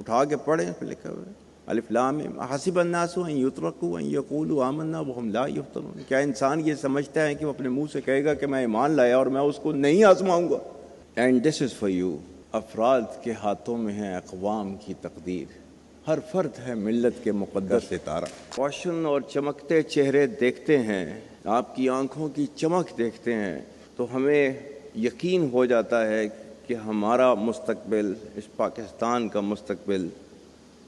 اٹھا کے پڑھیں پھر لکھا ہوا ہے الف لام میم حسب الناس ان یترکوا ان یقولوا آمنا وهم لا یفتنون، کیا انسان یہ سمجھتا ہے کہ وہ اپنے منہ سے کہے گا کہ میں ایمان لایا اور میں اس کو نہیں آزماؤں گا؟ And this is for you, افراد کے ہاتھوں میں ہے اقوام کی تقدیر، ہر فرد ہے ملت کے مقدس ستارہ۔ روشن اور چمکتے چہرے دیکھتے ہیں، آپ کی آنکھوں کی چمک دیکھتے ہیں تو ہمیں یقین ہو جاتا ہے کہ ہمارا مستقبل، اس پاکستان کا مستقبل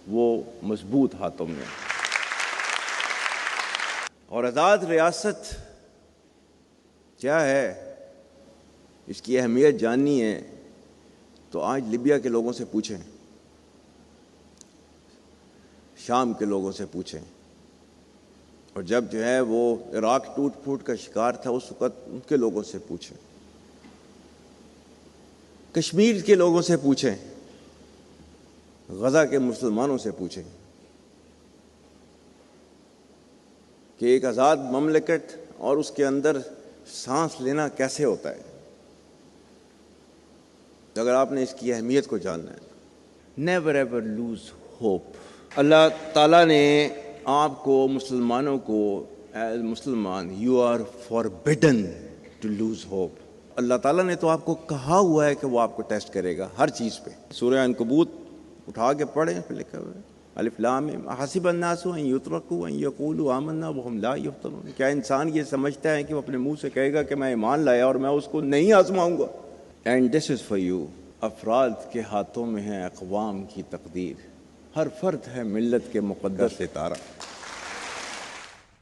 وہ مضبوط ہاتھوں میں ہے۔ اور آزاد ریاست کیا ہے، اس کی اہمیت جاننی ہے تو آج لیبیا کے لوگوں سے پوچھیں، شام کے لوگوں سے پوچھیں، اور جب جو ہے وہ عراق ٹوٹ پھوٹ کا شکار تھا اس وقت ان کے لوگوں سے پوچھیں، کشمیر کے لوگوں سے پوچھیں، غزہ کے مسلمانوں سے پوچھیں کہ ایک آزاد مملکت اور اس کے اندر سانس لینا کیسے ہوتا ہے۔ اگر آپ نے اس کی اہمیت کو جاننا ہے، نیور ایور لوز ہوپ۔ اللہ تعالیٰ نے آپ کو مسلمانوں کو ایز مسلمان you are forbidden to lose hope. اللہ تعالیٰ نے تو آپ کو کہا ہوا ہے کہ وہ آپ کو ٹیسٹ کرے گا ہر چیز پہ۔ سورہ عنکبوت اٹھا کے پڑھیں پھر لکھا ہوا ہے الف لام میم حسب الناس ان یترکوا ان یقولوا آمنا وهم لا یفتنون، کیا انسان یہ سمجھتا ہے کہ وہ اپنے منہ سے کہے گا کہ میں ایمان لایا اور میں اس کو نہیں آزماؤں گا؟ And this is for you, افراد کے ہاتھوں میں ہے اقوام کی تقدیر، ہر فرد ہے ملت کے مقدس ستارہ۔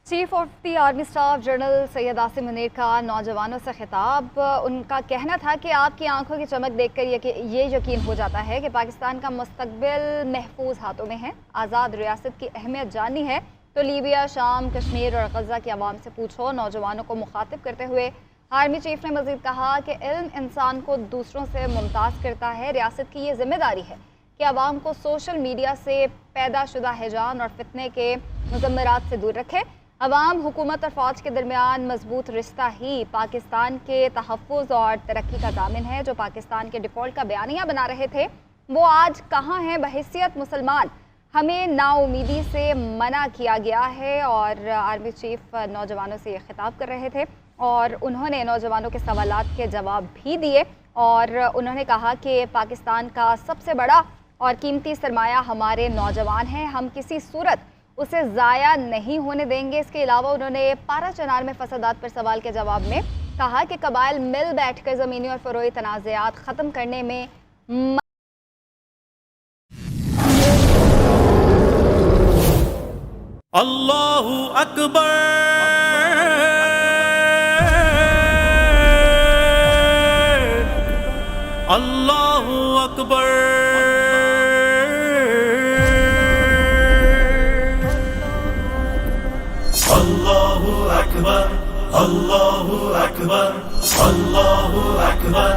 Chief of the army staff general Syed Asim Munir کا نوجوانوں سے خطاب، ان کا کہنا تھا کہ آپ کی آنکھوں کی چمک دیکھ کر یہ یقین ہو جاتا ہے کہ پاکستان کا مستقبل محفوظ ہاتھوں میں ہے۔ آزاد ریاست کی اہمیت جاننی ہے تو لیبیا، شام، کشمیر اور غزہ کی عوام سے پوچھو۔ نوجوانوں کو مخاطب کرتے ہوئے آرمی چیف نے مزید کہا کہ علم انسان کو دوسروں سے ممتاز کرتا ہے، ریاست کی یہ ذمہ داری ہے کہ عوام کو سوشل میڈیا سے پیدا شدہ ہیجان اور فتنے کے مضمرات سے دور رکھے۔ عوام، حکومت اور فوج کے درمیان مضبوط رشتہ ہی پاکستان کے تحفظ اور ترقی کا ضامن ہے۔ جو پاکستان کے ڈیفالٹ کا بیانیہ بنا رہے تھے وہ آج کہاں ہیں؟ بحیثیت مسلمان ہمیں نا امیدی سے منع کیا گیا ہے۔ اور آرمی چیف نوجوانوں سے یہ خطاب کر رہے تھے اور انہوں نے نوجوانوں کے سوالات کے جواب بھی دیے، اور انہوں نے کہا کہ پاکستان کا سب سے بڑا اور قیمتی سرمایہ ہمارے نوجوان ہیں، ہم کسی صورت اسے ضائع نہیں ہونے دیں گے۔ اس کے علاوہ انہوں نے پارا چنار میں فسادات پر سوال کے جواب میں کہا کہ قبائل مل بیٹھ کر زمینی اور فروعی تنازعات ختم کرنے میں اللہ اکبر، اللہ اکبر، اللہ اکبر، اللہ اکبر، اللہ اکبر،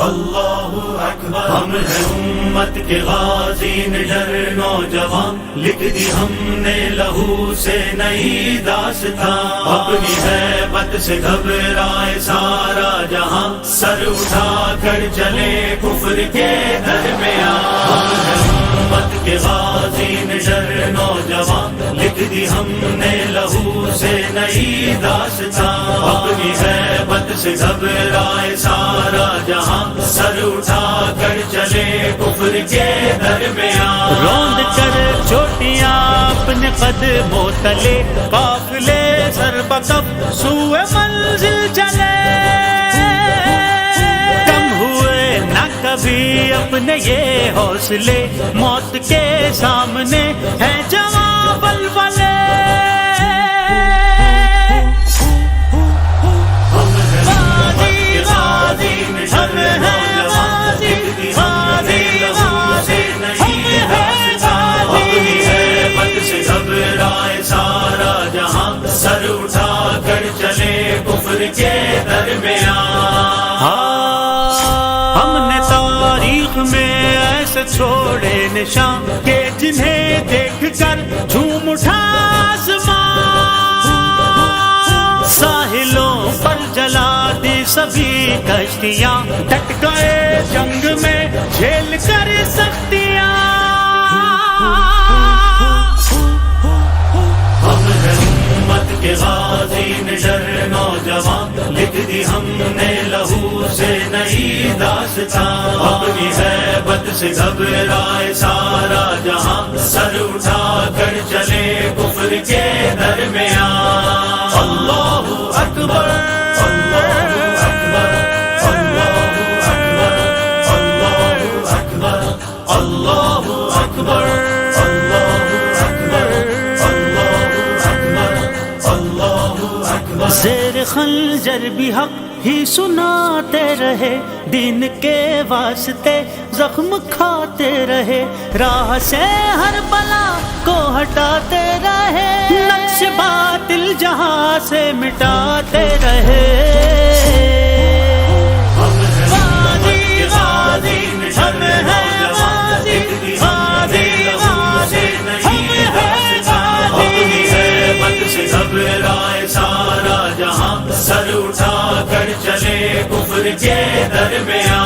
اللہ اکبر۔ ہم ہیں امت کے غازی نڈر نوجوان، لکھ دی ہم نے لہو سے نئی داستان، اپنی ہیبت سے گھبرائے سارا جہاں، سر اٹھا کر چلے کفر کے درمیان۔ ہم ہیں امت کے غازی نڈر نوجوان، لکھ دی ہم نے لہو سے نئی داستان، اپنی ہیبت سے گھبرائے سارا جہاں، سر اٹھا کر چلے کفر کے درمیان۔ روند کر چوٹیاں اپنے قدموں تلے، قافلے سر بکف سوئے منزل چلے، کم ہوئے نہ کبھی اپنے یہ حوصلے، موت کے سامنے ہے جوان بلبلے۔ سر اٹھا کر چلے کفر کے درمیان۔ ہم نے تاریخ میں ایسے چھوڑے نشان کہ جنہیں دیکھ کر جھوم اٹھا آسمان، ساحلوں پر جلا دی سبھی کشتیاں، ڈٹ گئے جنگ میں جھیل کر سختیاں۔ ہم ہیں امت کے غازی نڈر نوجوان، لکھ دی ہم نے لہو سے نئی داستان، اپنی ہیبت سے گھبرائے سارا جہاں، سر اٹھا کر چلے کفر کے درمیان۔ اللہ اکبر اللہ اکبر اللہ اکبر اللہ اکبر اللہ اکبر زیر خنجر بھی حق ہی سناتے رہے، دین کے واسطے زخم کھاتے رہے، راہ سے ہر بلا کو ہٹاتے رہے، نقش باطل جہاں سے مٹاتے رہے۔ غازی غازی ہم ہیں غازی غازی غازی ہم ہیں غازی، گھبرائے سارا جہاں، سر اٹھا کر چلے کفر کے درمیان۔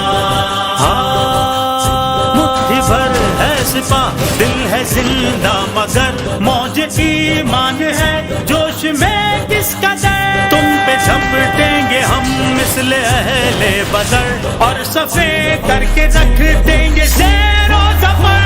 مٹھی بھر ہے سپاہ، دل ہے زندہ مگر موج ایمان ہے جوش میں کس قدر، تم پہ جھپٹیں گے ہم مثل اہل بدر، اور صفے کر کے رکھ دیں گے زیر و زبر۔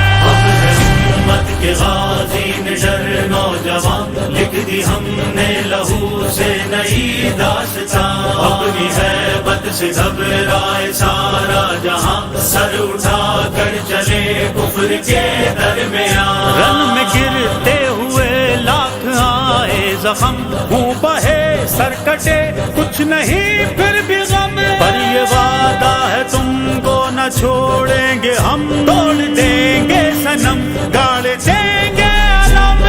امت کے غازی نڈر نوجوان، لکھ دی ہم نے لہو سے نئی داستان، اپنی ہیبت سے گھبرائے سارا جہاں، سر اٹھا کر چلے کفر کے درمیان۔ رن میں گرتے ہوئے لاکھ آئے زخم، ہوں بہے سر کٹے کچھ نہیں پھر بھی غم، پر یہ وعدہ ہے تم کو نہ چھوڑیں گے ہم، توڑ دیں گے صنم گاڑ دیں گے علم۔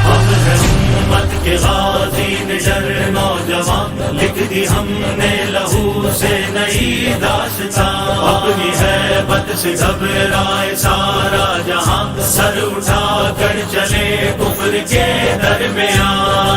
ہم ہیں امت کے غازی نڈر نوجوان، لکھ دی ہم نے لہو سے نئی داستان، اپنی ہیبت سے گھبرائے سارا جہاں، سر اٹھا کر چلے کفر کے درمیان۔